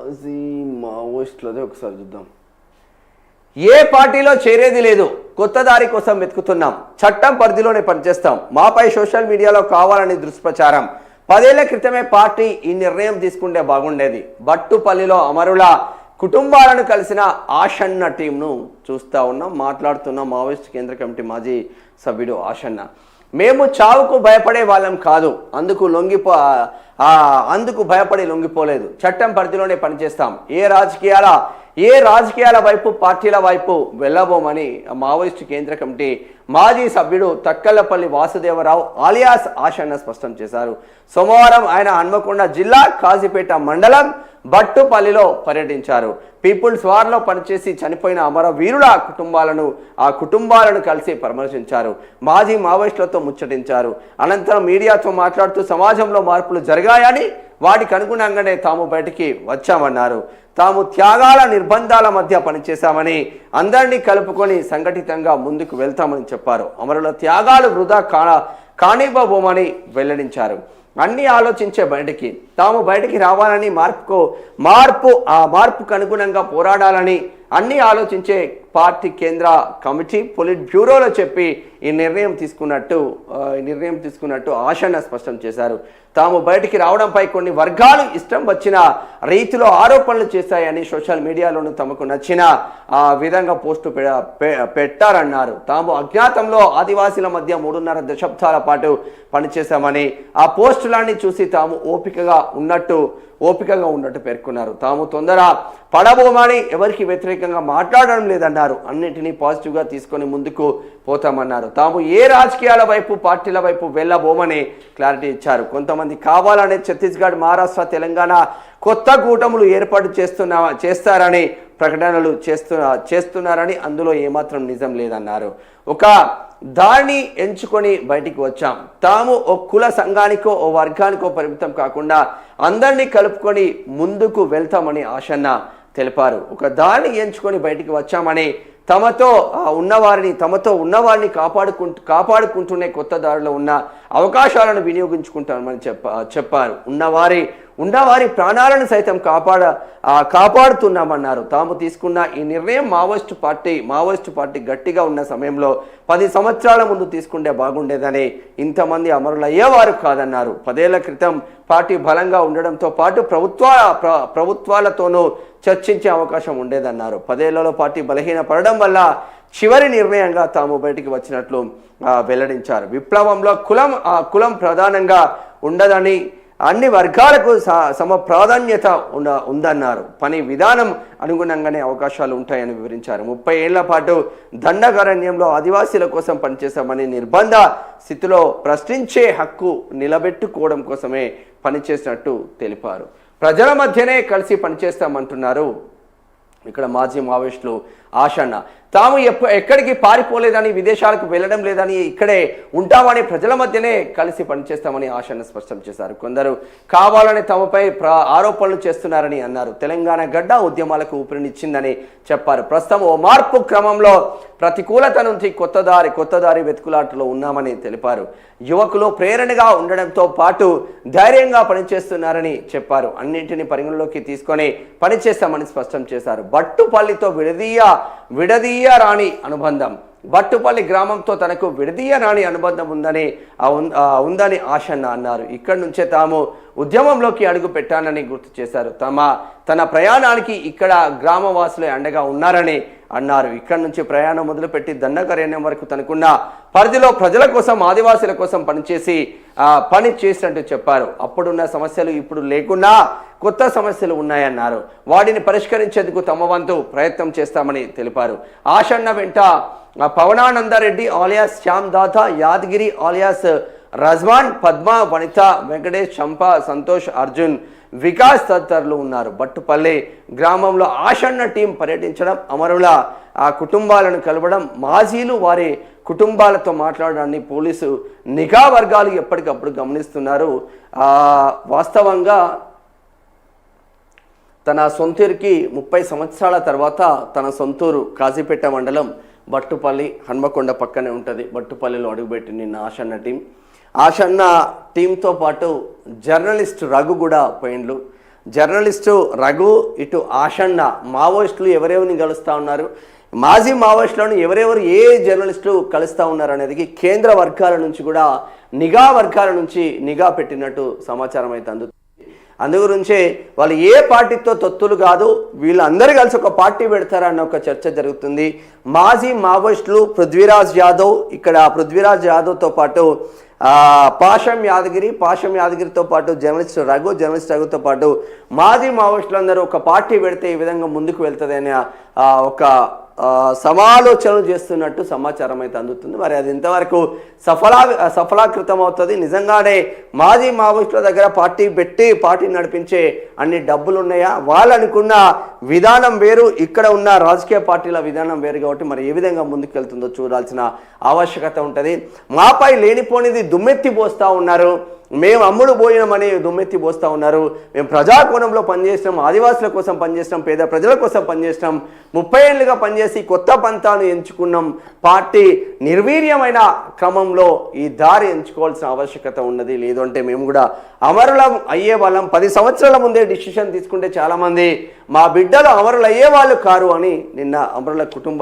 మాజీ మావోయిస్టులదే ఒకసారి చూద్దాం. ఏ పార్టీలో చేరేది లేదు, కొత్త దారి కోసం వెతుకుతున్నాం, చట్టం పరిధిలోనే పనిచేస్తాం, మాపై సోషల్ మీడియాలో కావాలని దుష్ప్రచారం, 10 ఏళ్ల క్రితమే పార్టీ ఈ నిర్ణయం తీసుకుంటే బాగుండేది. బట్టుపల్లిలో అమరుల కుటుంబాలను కలిసిన ఆషన్న టీంను చూస్తూ ఉన్నాం. మాట్లాడుతున్న మావోయిస్ట్ కేంద్ర కమిటీ మాజీ సభ్యుడు ఆషన్న. మేము చావుకు భయపడే వాళ్ళం కాదు, అందుకు భయపడి లొంగిపోలేదు, చట్టం పరిధిలోనే పనిచేస్తాం, ఏ రాజకీయాల వైపు పార్టీల వైపు వెళ్ళబోమని మావోయిస్టు కేంద్ర కమిటీ మాజీ సభ్యుడు తక్కలపల్లి వాసుదేవరావు ఆలియాస్ ఆషన్న స్పష్టం చేశారు. సోమవారం ఆయన హన్మకొండ జిల్లా కాజీపేట మండలం బట్టుపల్లిలో పర్యటించారు. పీపుల్స్ వార్లో పనిచేసి చనిపోయిన అమరవీరుల కుటుంబాలను కలిసి పరామర్శించారు. మాజీ మావోయిస్టులతో ముచ్చటించారు. అనంతరం మీడియాతో మాట్లాడుతూ సమాజంలో మార్పులు జరిగాయని, వాటికి అనుగుణంగానే తాము బయటికి వచ్చామన్నారు. తాము త్యాగాల నిర్బంధాల మధ్య పనిచేశామని, అందరినీ కలుపుకొని సంఘటితంగా ముందుకు వెళ్తామని చెప్పారు. అమరుల త్యాగాలు వృధా కానివ్వబోమని వెల్లడించారు. అన్ని ఆలోచించే తాము బయటికి రావాలని, మార్పుకు అనుగుణంగా పోరాడాలని అన్ని ఆలోచించే పార్టీ కేంద్ర కమిటీ పొలిట్ బ్యూరోలో చెప్పి ఈ నిర్ణయం తీసుకున్నట్టు ఆషన్న స్పష్టం చేశారు. తాము బయటికి రావడంపై కొన్ని వర్గాలు ఇష్టం వచ్చిన రీతిలో ఆరోపణలు చేశాయని, సోషల్ మీడియాలోనూ తమకు నచ్చిన విధంగా పోస్టు పెట్టారన్నారు. తాము అజ్ఞాతంలో ఆదివాసీల మధ్య 3.5 దశాబ్దాల పాటు పనిచేశామని, ఆ పోస్టులన్నీ చూసి తాము ఓపికగా ఉన్నట్టు పేర్కొన్నారు. తాము తొందర పడబోమని, ఎవరికి వ్యతిరేకంగా మాట్లాడడం లేదన్నారు. అన్నింటినీ పాజిటివ్గా తీసుకొని ముందుకు పోతామన్నారు. తాము ఏ రాజకీయాల వైపు పార్టీల వైపు వెళ్ళబోమని క్లారిటీ ఇచ్చారు. కొంతమంది కావాలనే ఛత్తీస్గఢ్, మహారాష్ట్ర, తెలంగాణ కొత్త కూటములు ఏర్పాటు చేస్తారని ప్రకటనలు చేస్తున్నారని, అందులో ఏమాత్రం నిజం లేదన్నారు. ఒక దాన్ని ఎంచుకొని బయటికి వచ్చాం. తాము ఓ కుల సంఘానికో ఓ వర్గానికో పరిమితం కాకుండా అందరినీ కలుపుకొని ముందుకు వెళ్తామని ఆషన్న తెలిపారు. ఒక దాన్ని ఎంచుకొని బయటికి వచ్చామని, తమతో ఉన్నవారిని కాపాడుకుంటూనే కొత్త దారిలో ఉన్న అవకాశాలను వినియోగించుకుంటామని చెప్పారు. ఉన్నవారి ప్రాణాలను సైతం కాపాడుతున్నామన్నారు. తాము తీసుకున్న ఈ నిర్ణయం మావోయిస్టు పార్టీ గట్టిగా ఉన్న సమయంలో 10 సంవత్సరాల ముందు తీసుకుంటే బాగుండేదని, ఇంతమంది అమరులు అయ్యేవారు కాదన్నారు. 10 ఏళ్ల క్రితం పార్టీ బలంగా ఉండడంతో పాటు ప్రభుత్వాలతోనూ చర్చించే అవకాశం ఉండేదన్నారు. 10 ఏళ్లలో పార్టీ బలహీనపడడం వల్ల చివరి నిర్ణయంగా తాము బయటికి వచ్చినట్లు వెల్లడించారు. విప్లవంలో కులం ప్రధానంగా ఉండదని, అన్ని వర్గాలకు సమ ప్రాధాన్యత ఉందన్నారు. పని విధానం అనుగుణంగానే అవకాశాలు ఉంటాయని వివరించారు. 30 ఏళ్ల పాటు దండకారణ్యంలో ఆదివాసీల కోసం పనిచేశామని, నిర్బంధ స్థితిలో ప్రశ్నించే హక్కు నిలబెట్టుకోవడం కోసమే పనిచేసినట్టు తెలిపారు. ప్రజల మధ్యనే కలిసి పనిచేస్తామంటున్నారు ఇక్కడ మాజీ మావోయిస్టులు ఆషన్న. తాము ఎక్కడికి పారిపోలేదని, విదేశాలకు వెళ్ళడం లేదని, ఇక్కడే ఉంటామని, ప్రజల మధ్యనే కలిసి పనిచేస్తామని ఆషన్న స్పష్టం చేశారు. కొందరు కావాలని తమపై ఆరోపణలు చేస్తున్నారని అన్నారు. తెలంగాణ గడ్డ ఉద్యమాలకు ఊపిరినిచ్చిందని చెప్పారు. ప్రస్తుతం ఓ మార్పు క్రమంలో ప్రతికూలత నుంచి కొత్త దారి వెతుకులాటలో ఉన్నామని తెలిపారు. యువకులు ప్రేరణగా ఉండడంతో పాటు ధైర్యంగా పనిచేస్తున్నారని చెప్పారు. అన్నింటినీ పరిగణలోకి తీసుకొని పనిచేస్తామని స్పష్టం చేశారు. బట్టుపల్లితో విడదీయరాని అనుబంధం, బట్టుపల్లి గ్రామంతో తనకు విడదీయరాని అనుబంధం ఉందని ఆషన్న అన్నారు. ఇక్కడి నుంచే తాము ఉద్యమంలోకి అడుగు పెట్టానని గుర్తు చేశారు. తన ప్రయాణానికి ఇక్కడ గ్రామవాసులే అండగా ఉన్నారని అన్నారు. ఇక్కడి నుంచి ప్రయాణం మొదలుపెట్టి దండకారణ్యం వరకు తనకున్న పరిధిలో ప్రజల కోసం, ఆదివాసీల కోసం పని చేసినట్టు చెప్పారు. అప్పుడున్న సమస్యలు ఇప్పుడు లేకున్నా కొత్త సమస్యలు ఉన్నాయన్నారు. వాటిని పరిష్కరించేందుకు తమ వంతు ప్రయత్నం చేస్తామని తెలిపారు. ఆషన్న వెంట పవనానందరెడ్డి ఆలియాస్ శ్యామ్ దాత, యాదగిరి ఆలియాస్ రజ్మాన్, పద్మ, వనిత, వెంకటేష్, చంపా, సంతోష్, అర్జున్, వికాస్ తదితరులు ఉన్నారు. బట్టుపల్లి గ్రామంలో ఆషన్న టీం పర్యటించడం, అమరుల కుటుంబాలను కలవడం, మాజీలు వారి కుటుంబాలతో మాట్లాడడాన్ని పోలీసు నిఘా వర్గాలు ఎప్పటికప్పుడు గమనిస్తున్నారు. వాస్తవంగా తన సొంతూరుకి 30 సంవత్సరాల తర్వాత తన సొంతూరు కాజీపేట మండలం బట్టుపల్లి హన్మకొండ పక్కనే ఉంటుంది. బట్టుపల్లిలో అడుగుపెట్టి నిన్న ఆషన్న టీంతో పాటు జర్నలిస్ట్ రఘు కూడా పోయిండ్లు. జర్నలిస్టు రఘు, ఇటు ఆషన్న మావోయిస్టులు ఎవరెవరిని కలుస్తూ ఉన్నారు, మాజీ మావోయిస్టులను ఎవరెవరు ఏ జర్నలిస్టులు కలుస్తూ ఉన్నారు అనేది కేంద్ర వర్గాల నుంచి కూడా నిఘా వర్గాల నుంచి నిఘా పెట్టినట్టు సమాచారం అయితే అందుతుంది. అందుగురించే వాళ్ళు ఏ పార్టీతో తొత్తులు కాదు, వీళ్ళందరూ కలిసి ఒక పార్టీ పెడతారన్న ఒక చర్చ జరుగుతుంది. మాజీ మావోయిస్టులు పృథ్వీరాజ్ యాదవ్, ఇక్కడ పృథ్వీరాజ్ యాదవ్తో పాటు పాషం యాదగిరితో పాటు జర్నలిస్ట్ రఘుతో పాటు మాజీ మావోయిస్టులు అందరూ ఒక పార్టీ పెడితే ఈ విధంగా ముందుకు వెళ్తుంది అనే ఒక సమాలోచనలు చేస్తున్నట్టు సమాచారం అయితే అందుతుంది. మరి అది ఇంతవరకు సఫలాకృతం అవుతుంది. నిజంగానే మాజీ మావోయిస్టుల దగ్గర పార్టీ పెట్టి పార్టీ నడిపించే అన్ని డబ్బులు ఉన్నాయా, వాళ్ళు అనుకున్న విధానం వేరు, ఇక్కడ ఉన్న రాజకీయ పార్టీల విధానం వేరు. కాబట్టి మరి ఏ విధంగా ముందుకు వెళ్తుందో చూడాల్సిన ఆవశ్యకత ఉంటుంది. మాపై లేనిపోనిది దుమ్మెత్తి పోస్తూ ఉన్నారు, మేము అమ్ముడు పోయినామని దుమ్మెత్తి పోస్తూ ఉన్నారు. మేము ప్రజాకోణంలో పనిచేసినాం, ఆదివాసుల కోసం పనిచేసినాం, పేద ప్రజల కోసం పనిచేసినాం, 30 ఏళ్ళుగా పనిచేసి కొత్త పంతాను ఎంచుకున్నాం. పార్టీ నిర్వీర్యమైన క్రమంలో ఈ దారి ఎంచుకోవాల్సిన ఆవశ్యకత ఉన్నది. లేదంటే మేము కూడా అమరులం అయ్యే వాళ్ళం. 10 సంవత్సరాల ముందే డిసిషన్ తీసుకుంటే చాలామంది మా బిడ్డలు అమరులు అయ్యే వాళ్ళు కారు అని నిన్న అమరుల కుటుంబ